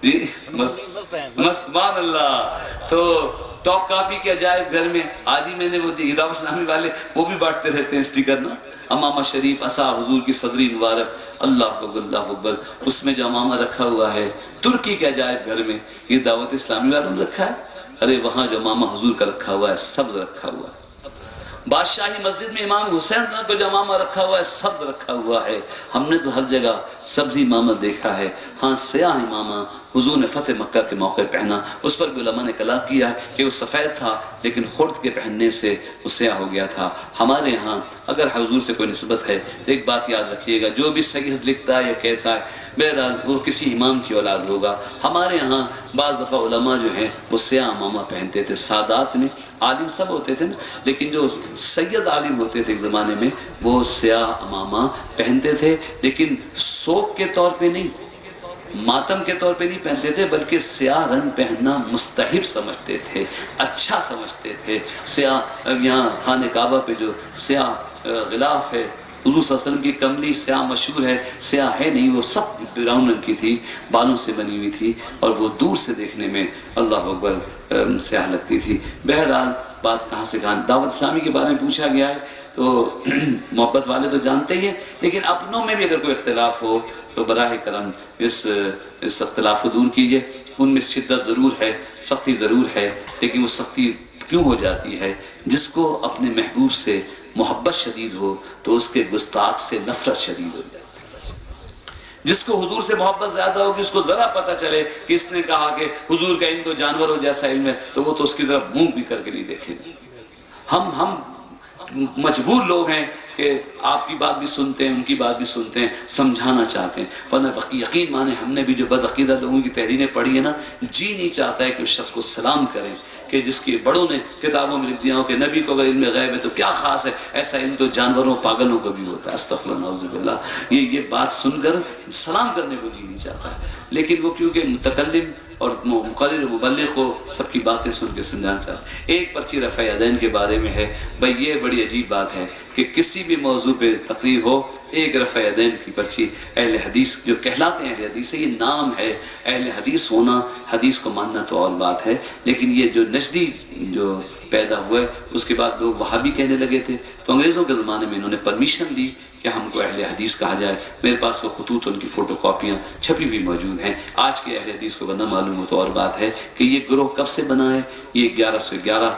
جی مسبان اللہ. تو ٹاپ کاپی کے عجائب گھر میں آج ہی میں نے وہ دعوت اسلامی والے وہ بھی بانٹتے رہتے ہیں اسٹیکر نا، امامہ شریف عصا حضور کی صدری مبارک. اللہ اکبر اللہ اکبر. اس میں جو امامہ رکھا ہوا ہے ترکی کے عجائب گھر میں، یہ دعوت اسلامی والوں نے رکھا ہے. ارے وہاں جو امامہ حضور کا رکھا ہوا ہے سبز رکھا ہوا ہے. بادشاہی مسجد میں امام حسین کو جو امامہ رکھا ہوا ہے سبز رکھا ہوا ہے. ہم نے تو ہر جگہ سبزی امامہ دیکھا ہے. ہاں سیاہ امامہ حضور نے فتح مکہ کے موقع پہنا، اس پر بھی علماء نے کلام کیا ہے کہ وہ سفید تھا لیکن خرد کے پہننے سے وہ سیاہ ہو گیا تھا. ہمارے ہاں اگر حضور سے کوئی نسبت ہے تو ایک بات یاد رکھیے گا، جو بھی سید لکھتا ہے یا کہتا ہے بہرحال وہ کسی امام کی اولاد ہوگا. ہمارے ہاں بعض دفعہ علماء جو ہیں وہ سیاہ امامہ پہنتے تھے. سادات میں عالم سب ہوتے تھے نا، لیکن جو سید عالم ہوتے تھے ایک زمانے میں وہ سیاہ امامہ پہنتے تھے، لیکن سوگ کے طور پہ نہیں، ماتم کے طور پہ نہیں پہنتے تھے، بلکہ سیاہ رنگ پہننا مستحب سمجھتے تھے، اچھا سمجھتے تھے. سیاہ یہاں خانہ کعبہ پہ جو سیاہ غلاف ہے، حضور صلی اللہ علیہ وسلم کی کملی سیاہ مشہور ہے، سیاہ ہے نہیں، وہ سب براؤن رنگ کی تھی، بالوں سے بنی ہوئی تھی اور وہ دور سے دیکھنے میں اللہ اکبر سیاہ لگتی تھی. بہرحال بات کہاں سے کہاں دعوت اسلامی کے بارے میں پوچھا گیا ہے تو محبت والے تو جانتے ہی ہیں، لیکن اپنوں میں بھی اگر کوئی اختلاف ہو تو براہ کرم اس اختلاف کو دور کیجئے۔ ان میں شدت ضرور ہے، سختی ضرور ہے، لیکن وہ سختی کیوں ہو جاتی ہے؟ جس کو اپنے محبوب سے محبت شدید ہو تو اس کے گستاخ سے نفرت شدید ہو جاتی ہے۔ جس کو حضور سے محبت زیادہ ہوگی، اس کو ذرا پتہ چلے کہ اس نے کہا کہ حضور کا علم تو جانوروں جیسا علم ہے، تو وہ تو اس کی طرف منہ بھی کر کے نہیں دیکھے گا۔ ہم مجبور لوگ ہیں کہ آپ کی بات بھی سنتے ہیں، ان کی بات بھی سنتے ہیں، سمجھانا چاہتے ہیں، ورنہ یقین مانے ہم نے بھی جو بد عقیدہ لوگوں کی تحریریں پڑھی ہیں نا، جی نہیں چاہتا ہے کہ اس شخص کو سلام کریں کہ جس کی بڑوں نے کتابوں میں لکھ دیا ہو کہ نبی کو اگر علم غیب ہے تو کیا خاص ہے، ایسا علم تو جانوروں پاگلوں کو بھی ہوتا ہے۔ استغفر اللہ نعوذ باللہ۔ یہ بات سن کر سلام کرنے کو جی نہیں چاہتا ہے، لیکن وہ کیونکہ متکلم اور مقرر مبلغ کو سب کی باتیں سن کے سمجھانا چاہتے ہیں۔ ایک پرچی رفع یدین کے بارے میں ہے، بھئی یہ بڑی عجیب بات ہے کہ کسی بھی موضوع پہ تقریر ہو، ایک رفع یدین کی پرچی اہل حدیث جو کہلاتے ہیں اہل حدیث ہے، یہ نام ہے، اہل حدیث ہونا، حدیث کو ماننا تو اور بات ہے، لیکن یہ جو نجدی جو پیدا ہوا ہے اس کے بعد لوگ وہابی کہنے لگے تھے، تو انگریزوں کے زمانے میں انہوں نے پرمیشن دی کہ ہم کو اہل حدیث کہا جائے۔ میرے پاس وہ خطوط ان کی فوٹو کاپیاں چھپی ہوئی موجود ہیں۔ آج کے اہل حدیث کو بنا معلوم ہو تو اور بات ہے کہ یہ گروہ کب سے بنا ہے، یہ 1111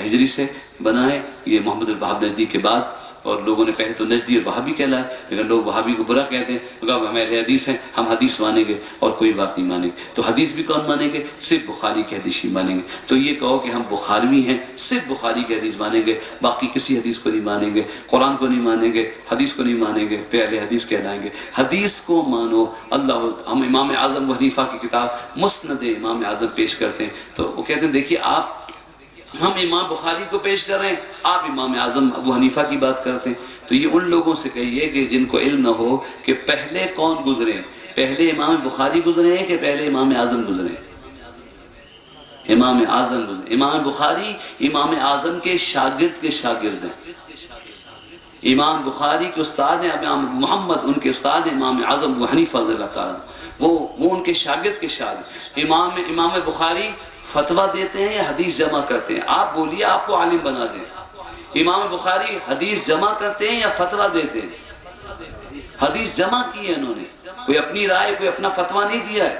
ہجری سے بنا ہے، یہ محمد الوہاب نجدی کے بعد، اور لوگوں نے پہلے تو نجدی اور وہابی کہلائے، لیکن لوگ وہابی کو برا کہتے ہیں، ہم اہل حدیث ہیں، ہم حدیث مانیں گے اور کوئی بات نہیں مانیں گے۔ تو حدیث بھی کون مانیں گے؟ صرف بخاری کی حدیث ہی مانیں گے۔ تو یہ کہو کہ ہم بخاروی ہیں، صرف بخاری کی حدیث مانیں گے، باقی کسی حدیث کو نہیں مانیں گے، قرآن کو نہیں مانیں گے، حدیث کو نہیں مانیں گے، پھر اہل حدیث کہلائیں گے۔ حدیث کو مانو۔ ہم امام اعظم ابو حنیفہ کی کتاب مسند امام اعظم پیش کرتے ہیں، تو وہ کہتے ہیں دیکھیے آپ، ہم امام بخاری کو پیش کر رہے ہیں، آپ امام اعظم ابو حنیفہ کی بات کرتے ہیں، تو یہ ان لوگوں سے کہیے کہ جن کو علم نہ ہو کہ پہلے کون گزرے، پہلے امام بخاری گزرے ہیں کہ پہلے امام اعظم گزرے ہیں؟ امام اعظم گزرے۔ امام بخاری امام اعظم کے شاگرد کے شاگرد ہیں، امام بخاری کے استاد ہیں امام محمد، ان کے استاد ہیں امام اعظم ابو حنیفہ رضی اللہ تعالیٰ، وہ ان کے شاگرد کے شاگرد۔ امام بخاری فتویٰ دیتے ہیں یا حدیث جمع کرتے ہیں؟ آپ بولیے، آپ کو عالم بنا دیں۔ امام بخاری حدیث جمع کرتے ہیں یا فتویٰ دیتے ہیں؟ حدیث جمع کی ہے انہوں نے، کوئی اپنی رائے، کوئی اپنا فتویٰ نہیں دیا ہے،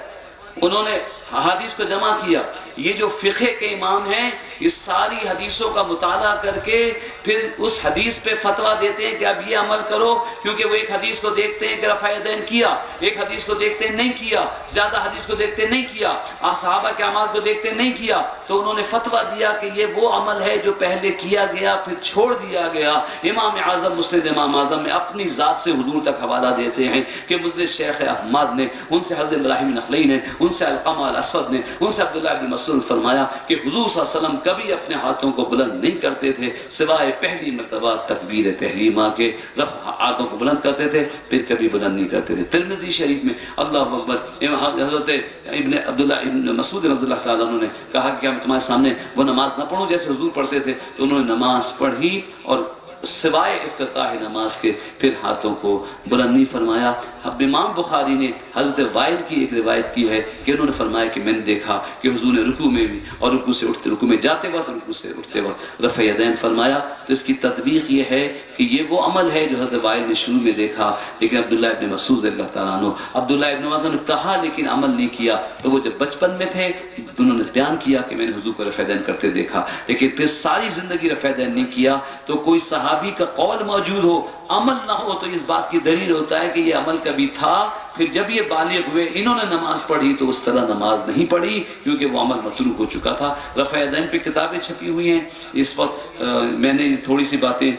انہوں نے حدیث کو جمع کیا۔ یہ جو فقہ کے امام ہیں، یہ ساری حدیثوں کا مطالعہ کر کے پھر اس حدیث پہ فتویٰ دیتے ہیں کہ اب یہ عمل کرو، کیونکہ وہ ایک حدیث کو دیکھتے ہیں کہ رفع یدین کیا، ایک حدیث کو دیکھتے ہیں نہیں کیا، زیادہ حدیث کو دیکھتے ہیں نہیں کیا، صحابہ کے اعمال کو دیکھتے ہیں نہیں کیا، تو انہوں نے فتویٰ دیا کہ یہ وہ عمل ہے جو پہلے کیا گیا پھر چھوڑ دیا گیا۔ امام اعظم مسند امام اعظم میں اپنی ذات سے حضور تک حوالہ دیتے ہیں کہ مجھے شیخ احمد نے، ان سے حضرت ابراہیم نخعی نے، ان سے علقمہ الاسود نے، ان سے عبداللہ بن مسعود فرمایا کہ حضور صلی اللہ علیہ وسلم کبھی اپنے ہاتھوں کو بلند نہیں کرتے تھے سوائے پہلی مرتبہ تکبیر تحریمہ کے، ہاتھوں کو بلند کرتے تھے پھر کبھی بلند نہیں کرتے تھے۔ ترمذی شریف میں اللہ اکبر، حضرت عبداللہ ابن مسعود رضی اللہ تعالیٰ عنہ نے کہا کہ میں تمہارے سامنے وہ نماز نہ پڑھوں جیسے حضور پڑھتے تھے، تو انہوں نے نماز پڑھی اور سوائے افتتاح نماز کے پھر ہاتھوں کو بلند نہیں فرمایا۔ اب امام بخاری نے حضرت وائل کی ایک روایت کی ہے کہ انہوں نے فرمایا کہ میں نے دیکھا کہ حضور نے رکوع میں بھی اور رکوع سے اٹھتے، رکوع میں جاتے وقت، رکوع سے اٹھتے وقت رفع یدین فرمایا۔ تو اس کی تطبیق یہ ہے کہ یہ وہ عمل ہے جو حضرت وائل نے شروع میں دیکھا، لیکن عبداللہ ابن مسعود رضی اللہ تعالیٰ عنہ، عبداللہ ابن مسعود نے کہا لیکن عمل نہیں کیا، تو وہ جب بچپن میں تھے انہوں نے بیان کیا کہ میں نے حضور کو رفع یدین کرتے دیکھا، لیکن پھر ساری زندگی رفع یدین نہیں کیا۔ تو کوئی صحابی کا قول موجود ہو، عمل نہ ہو، تو اس بات کی دلیل ہوتا ہے کہ یہ عمل کبھی تھا، پھر جب یہ بالغ ہوئے انہوں نے نماز پڑھی تو اس طرح نماز نہیں پڑھی کیونکہ وہ عمل متروک ہو چکا تھا۔ رفع یدین پہ کتابیں چھپی ہوئی ہیں اس وقت۔ میں نے تھوڑی سی باتیں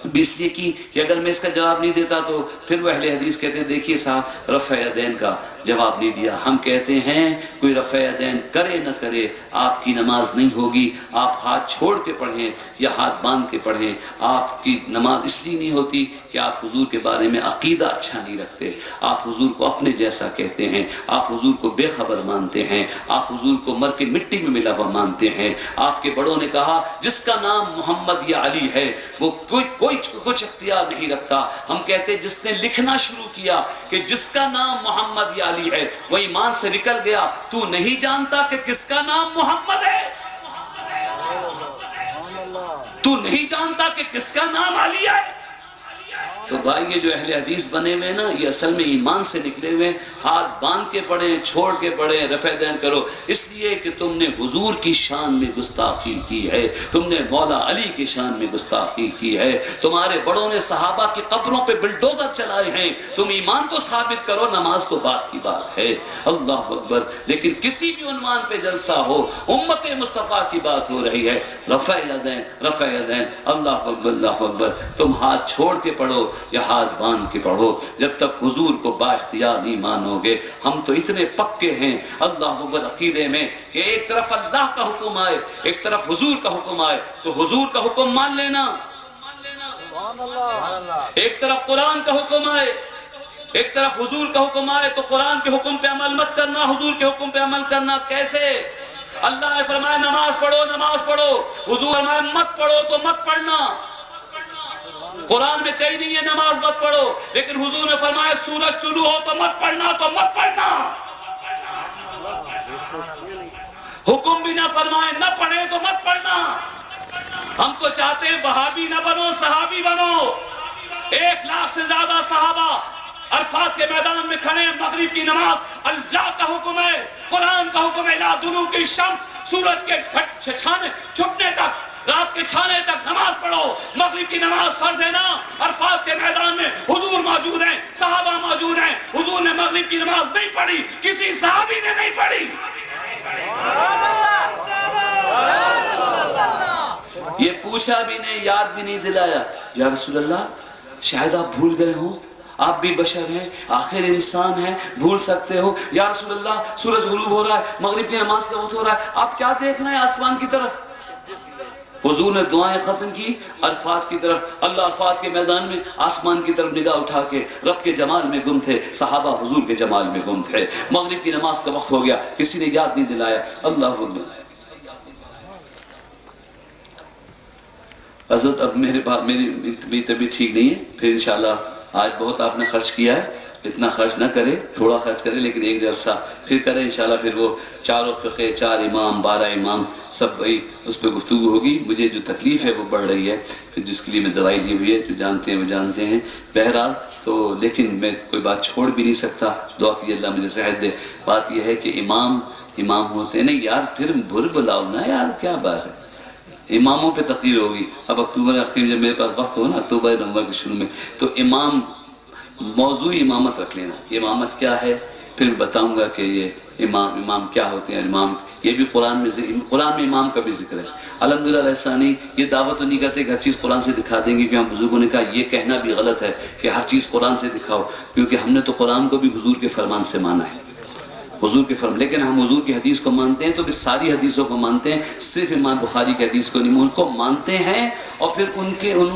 بھی اس لیے کی کہ اگر میں اس کا جواب نہیں دیتا تو پھر وہ اہل حدیث کہتے ہیں دیکھیے صاحب رفع یدین کا جواب نہیں دیا۔ ہم کہتے ہیں کوئی رفع یدین کرے نہ کرے آپ کی نماز نہیں ہوگی، آپ ہاتھ چھوڑ کے پڑھیں یا ہاتھ باندھ کے پڑھیں، آپ کی نماز اس لیے نہیں ہوتی کہ آپ حضور کے بارے میں عقیدہ اچھا نہیں رکھتے، آپ حضور کو اپنے جیسا کہتے ہیں، آپ حضور کو بے خبر مانتے ہیں، آپ حضور کو مر کے مٹی میں ملا ہوا مانتے ہیں۔ آپ کے بڑوں نے کہا جس کا نام محمد یا علی ہے وہ کوئی کچھ اختیار نہیں رکھتا۔ ہم کہتے جس نے لکھنا شروع کیا کہ جس کا نام محمد یا علی ہے وہ ایمان سے نکل گیا، تو نہیں جانتا کہ کس کا نام محمد ہے؟ تو نہیں جانتا کہ کس کا نام علی ہے؟ تو بھائی یہ جو اہل حدیث بنے ہوئے نا، یہ اصل میں ایمان سے نکلے ہوئے، ہاتھ باندھ کے پڑھیں، چھوڑ کے پڑھیں، رفع دین کرو، اس لیے کہ تم نے حضور کی شان میں گستاخی کی ہے، تم نے مولا علی کی شان میں گستاخی کی ہے، تمہارے بڑوں نے صحابہ کی قبروں پہ بلڈوزر چلائے ہیں، تم ایمان تو ثابت کرو، نماز تو بات کی بات ہے، اللہ اکبر۔ لیکن کسی بھی عنوان پہ جلسہ ہو، امت مصطفیٰ کی بات ہو رہی ہے، رفع یدین رفع یدین، اللہ اکبر اللہ اکبر، تم ہاتھ چھوڑ کے پڑھو یا ہاتھ باندھ کے پڑھو، جب تک حضور کو با اختیار نہیں مانو گے۔ ہم تو اتنے پکے ہیں اللہ اکبر عقیدے میں کہ ایک طرف اللہ کا حکم آئے، ایک طرف حضور کا حکم آئے تو حضور کا حکم مان لینا، ایک طرف قرآن کا حکم آئے، ایک طرف حضور کا حکم آئے تو قرآن کے حکم پہ عمل مت کرنا، حضور کے حکم پہ عمل کرنا۔ کیسے؟ اللہ نے فرمایا نماز پڑھو نماز پڑھو، حضور نے فرمایا مت پڑھو تو مت پڑھنا۔ قرآن میں کہیں نہیں ہے نماز مت پڑھو، لیکن حضور نے فرمایا سورج طلوع ہو تو مت پڑھنا تو مت پڑھنا۔ حکم بھی نہ فرمائے نہ پڑھے تو مت پڑھنا۔ ہم تو چاہتے ہیں وہابی نہ بنو، صحابی بنو۔ 1,00,000 سے زیادہ صحابہ عرفات کے میدان میں کھڑے، مغرب کی نماز اللہ کا حکم ہے، قرآن کا حکم ہے، لا طلوع الشمس، سورج کے چھپنے تک، رات کے چھانے تک نماز پڑھو۔ مغرب کی نماز فرض ہے نا، عرفات کے میدان میں حضور موجود ہیں، صحابہ موجود ہیں، حضور نے مغرب کی نماز نہیں پڑھی، کسی صحابی نے نہیں پڑھی۔ یہ پوچھا بھی نہیں، یاد بھی نہیں دلایا، یا رسول اللہ شاید آپ بھول گئے ہوں، آپ بھی بشر ہیں، آخر انسان ہیں، بھول سکتے ہو۔ یا رسول اللہ سورج غروب ہو رہا ہے، مغرب کی نماز کا وقت ہو رہا ہے، آپ کیا دیکھ رہے ہیں آسمان کی طرف؟ حضور نے دعائیں ختم کی، عرفات کی طرف، اللہ عرفات کے میدان میں آسمان کی طرف نگاہ اٹھا کے رب کے جمال میں گم تھے، صحابہ حضور کے جمال میں گم تھے۔ مغرب کی نماز کا وقت ہو گیا، کسی نے یاد نہیں دلایا، اللہ اکبر۔ حضرت اب میری طبیعت ٹھیک نہیں ہے، پھر انشاءاللہ آج بہت آپ نے خرچ کیا ہے، اتنا خرچ نہ کرے، تھوڑا خرچ کرے، لیکن ایک جلسہ پھر کرے انشاءاللہ، پھر وہ چاروں فقہ، 4 امام، 12 امام، سب وہی اس پہ گفتگو ہوگی۔ مجھے جو تکلیف ہے وہ بڑھ رہی ہے، پھر جس کے لیے میں دوائی لی ہوئی ہے، جو جانتے ہیں وہ جانتے ہیں، بہرحال تو لیکن میں کوئی بات چھوڑ بھی نہیں سکتا، دعا کی اللہ مجھے صحت دے۔ بات یہ ہے کہ امام ہوتے ہیں نہیں یار، پھر بھول بلاؤ نا یار، کیا بات ہے، اماموں پہ تقریر ہوگی۔ اب اکتوبر اخیر جب میرے پاس وقت ہو نا، اکتوبر نومبر کے شروع میں، تو امام موضوع امامت رکھ لینا، امامت کیا ہے، پھر بتاؤں گا کہ یہ امام کیا ہوتے ہیں۔ امام یہ بھی قرآن میں امام کا بھی ذکر ہے۔ الحمدللہ ایسا نہیں، یہ دعوت تو نہیں کرتے کہ ہر چیز قرآن سے دکھا دیں گے، کہ ہم بزرگوں نے کہا یہ کہنا بھی غلط ہے کہ ہر چیز قرآن سے دکھاؤ، کیونکہ ہم نے تو قرآن کو بھی حضور کے فرمان سے مانا ہے، حضور کے فرمان، لیکن ہم حضور کی حدیث کو مانتے ہیں تو بھی ساری حدیثوں کو مانتے ہیں، صرف امام بخاری کی حدیث کو نہیں، ان کو مانتے ہیں، اور پھر ان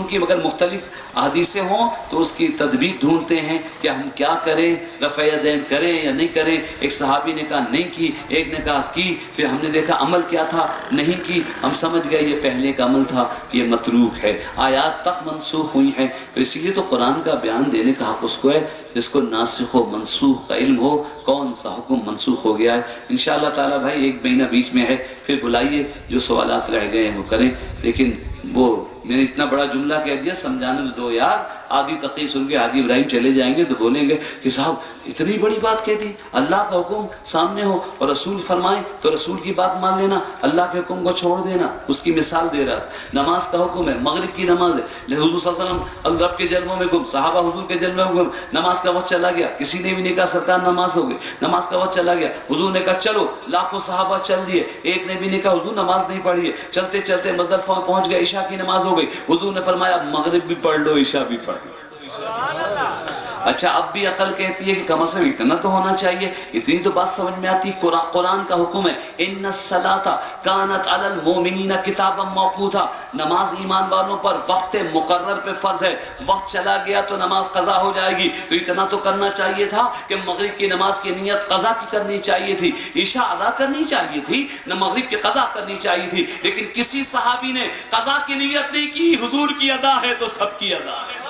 کی اگر مختلف حدیثیں ہوں تو اس کی تدبیر ڈھونڈتے ہیں کہ ہم کیا کریں، رفع یدین کریں یا نہیں کریں۔ ایک صحابی نے کہا نہیں کی، ایک نے کہا کی، پھر ہم نے دیکھا عمل کیا تھا، نہیں کی، ہم سمجھ گئے یہ پہلے کا عمل تھا، یہ متروک ہے، آیات تک منسوخ ہوئی ہیں۔ تو اسی لیے تو قرآن کا بیان دینے کا حق اس کو ہے جس کو ناسخ و منسوخ کا علم ہو، کون سا حکم منسوخ ہو گیا ہے۔ انشاءاللہ تعالیٰ بھائی 1 مہینہ بیچ میں ہے، پھر بلائیے، جو سوالات رہ گئے ہیں وہ کریں، لیکن وہ میں نے اتنا بڑا جملہ کہہ دیا، سمجھانے دو یار، آدھی تقریر سن کے حاجی ابراہیم چلے جائیں گے تو بولیں گے کہ صاحب اتنی بڑی بات کہہ دی، اللہ کا حکم سامنے ہو اور رسول فرمائے تو رسول کی بات مان لینا، اللہ کے حکم کو چھوڑ دینا۔ اس کی مثال دے رہا، نماز کا حکم ہے، مغرب کی نماز ہے، حضور صلی اللہ علیہ وسلم رب کے جلووں میں گم، صحابہ حضور کے جلووں میں گم، نماز کا وقت چلا گیا، کسی نے بھی نہیں کہا سرکار نماز ہو گئی، نماز کا وقت چلا گیا، حضور نے کہا چلو، لاکھوں صحابہ چل دیے، ایک نے بھی نہیں کہا حضور نماز نہیں پڑھی ہے، چلتے چلتے مزدلفہ پہنچ گئے، عشاء کی نماز ہو گئی، حضور نے فرمایا مغرب بھی پڑھ لو، عشاء بھی پڑھ لو۔ اچھا اب بھی عقل کہتی ہے کہ کم از کم اتنا تو ہونا چاہیے، اتنی تو بات سمجھ میں آتی، قرآن کا حکم ہے ان الصلاۃ کانت علی المؤمنین کتابا موقوتا، نماز ایمان والوں پر وقت مقرر پہ فرض ہے، وقت چلا گیا تو نماز قضا ہو جائے گی، تو اتنا تو کرنا چاہیے تھا کہ مغرب کی نماز کی نیت قضا کی کرنی چاہیے تھی، عشاء ادا کرنی چاہیے تھی، نہ مغرب کی قضا کرنی چاہیے تھی، لیکن کسی صحابی نے قضا کی نیت نہیں کی، حضور کی ادا ہے تو سب کی ادا ہے۔